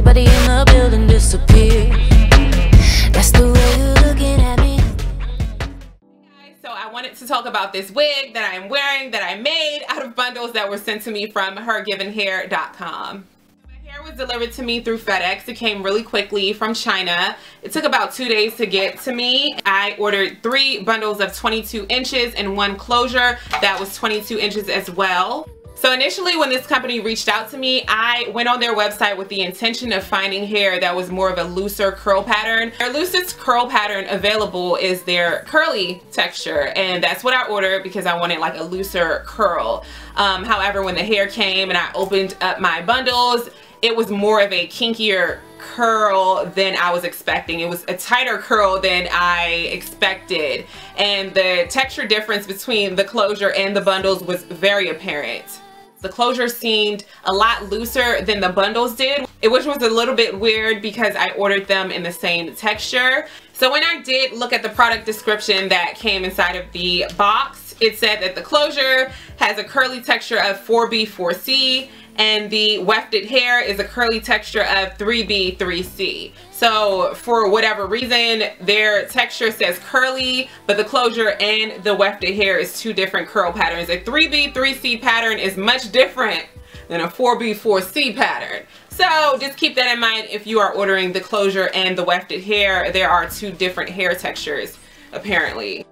everybody in the building disappear. That's the way you're looking at me. So I wanted to talk about this wig that I am wearing that I made out of bundles that were sent to me from hergivenhair.com. My hair was delivered to me through FedEx. It came really quickly from China. It took about 2 days to get to me. I ordered 3 bundles of 22 inches and 1 closure that was 22 inches as well. So initially when this company reached out to me, I went on their website with the intention of finding hair that was more of a looser curl pattern. Their loosest curl pattern available is their curly texture, and that's what I ordered because I wanted like a looser curl. However, when the hair came and I opened up my bundles, it was more of a kinkier curl than I was expecting. It was a tighter curl than I expected, and the texture difference between the closure and the bundles was very apparent. The closure seemed a lot looser than the bundles did, which was a little bit weird because I ordered them in the same texture. So when I did look at the product description that came inside of the box, it said that the closure has a curly texture of 4B4C and the wefted hair is a curly texture of 3B3C. So for whatever reason, their texture says curly, but the closure and the wefted hair is 2 different curl patterns. A 3B3C pattern is much different than a 4B4C pattern. So just keep that in mind if you are ordering the closure and the wefted hair. There are 2 different hair textures apparently.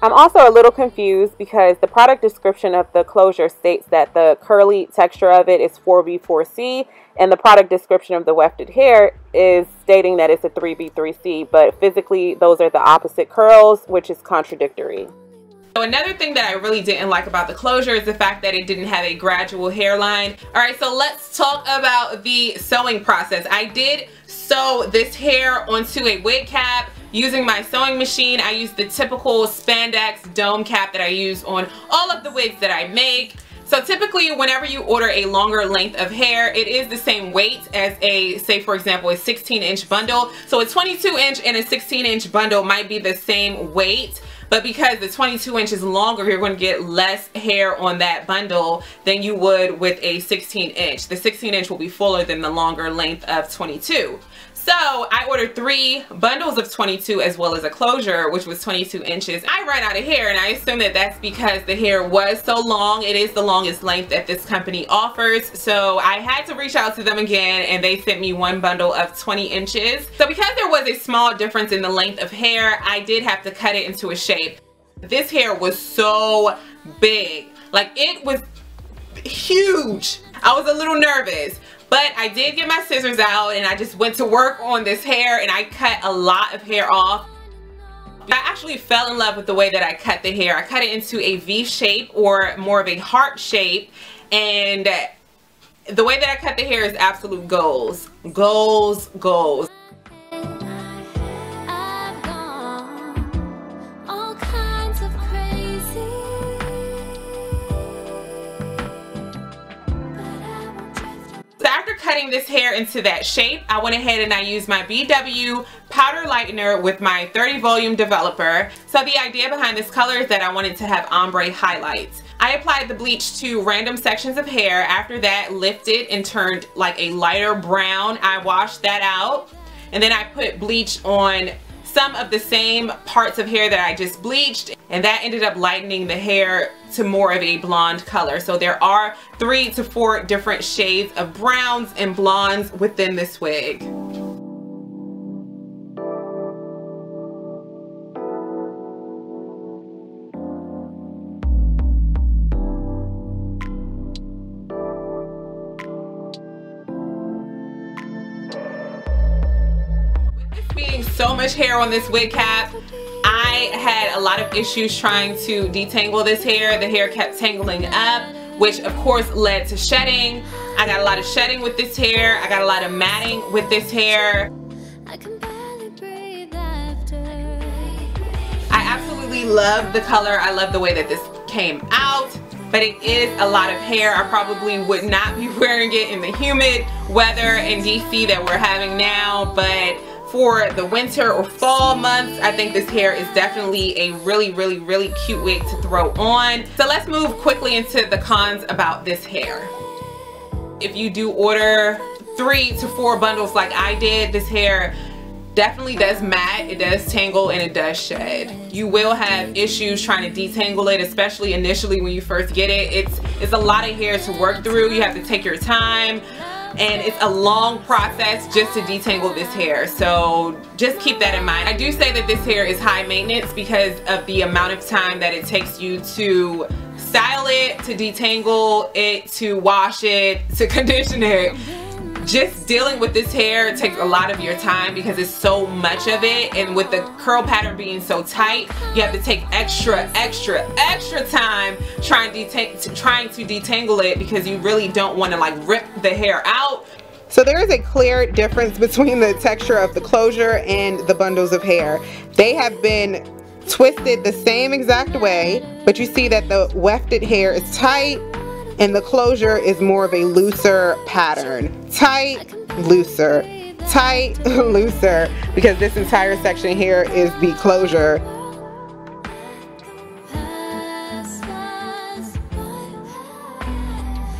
I'm also a little confused because the product description of the closure states that the curly texture of it is 4B4C and the product description of the wefted hair is stating that it's a 3B3C, but physically those are the opposite curls, which is contradictory. So another thing that I really didn't like about the closure is the fact that it didn't have a gradual hairline. Alright, so let's talk about the sewing process. I did sew this hair onto a wig cap using my sewing machine. I used the typical spandex dome cap that I use on all of the wigs that I make. So typically whenever you order a longer length of hair, it is the same weight as a, say for example, a 16-inch bundle. So a 22-inch and a 16-inch bundle might be the same weight, but because the 22 inch is longer, you're going to get less hair on that bundle than you would with a 16-inch. The 16-inch will be fuller than the longer length of 22. So I ordered 3 bundles of 22 as well as a closure, which was 22 inches. I ran out of hair, and I assume that that's because the hair was so long. It is the longest length that this company offers. So I had to reach out to them again, and they sent me 1 bundle of 20 inches. So because there was a small difference in the length of hair, I did have to cut it into a shape. This hair was so big. Like, it was huge. I was a little nervous. But I did get my scissors out and I just went to work on this hair and I cut a lot of hair off. I actually fell in love with the way that I cut the hair. I cut it into a V shape or more of a heart shape, and the way that I cut the hair is absolute goals. Goals, goals. After cutting this hair into that shape, I went ahead and I used my BW powder lightener with my 30 volume developer. So the idea behind this color is that I wanted to have ombre highlights. I applied the bleach to random sections of hair. After that, lifted and turned like a lighter brown. I washed that out, and then I put bleach on some of the same parts of hair that I just bleached, and that ended up lightening the hair to more of a blonde color. So there are 3 to 4 different shades of browns and blondes within this wig. Being so much hair on this wig cap, I had a lot of issues trying to detangle this hair. The hair kept tangling up, which of course led to shedding. I got a lot of shedding with this hair. I got a lot of matting with this hair. I absolutely love the color. I love the way that this came out, but it is a lot of hair. I probably would not be wearing it in the humid weather in DC that we're having now, but for the winter or fall months, I think this hair is definitely a really cute wig to throw on. So let's move quickly into the cons about this hair. If you do order 3 to 4 bundles like I did, this hair definitely does mat, it does tangle, and it does shed. You will have issues trying to detangle it, especially initially when you first get it. It's a lot of hair to work through. You have to take your time, and it's a long process just to detangle this hair. So just keep that in mind. I do say that this hair is high maintenance because of the amount of time that it takes you to style it, to detangle it, to wash it, to condition it. Just dealing with this hair takes a lot of your time because it's so much of it, and with the curl pattern being so tight, you have to take extra time trying to detangle it because you really don't want to like rip the hair out. So there is a clear difference between the texture of the closure and the bundles of hair. They have been twisted the same exact way, but you see that the wefted hair is tight and the closure is more of a looser pattern. Tight, looser, tight, looser, because this entire section here is the closure.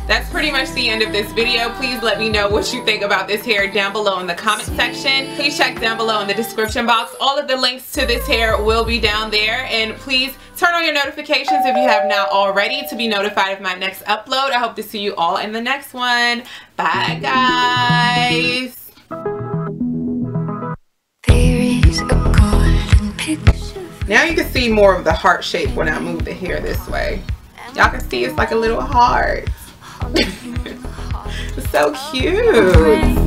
That's pretty much the end of this video. Please let me know what you think about this hair down below in the comment section. Please check down below in the description box. All of the links to this hair will be down there, and please turn on your notifications if you have not already to be notified of my next upload. I hope to see you all in the next one. Bye guys. Now you can see more of the heart shape when I move the hair this way. Y'all can see it's like a little heart. It's so cute.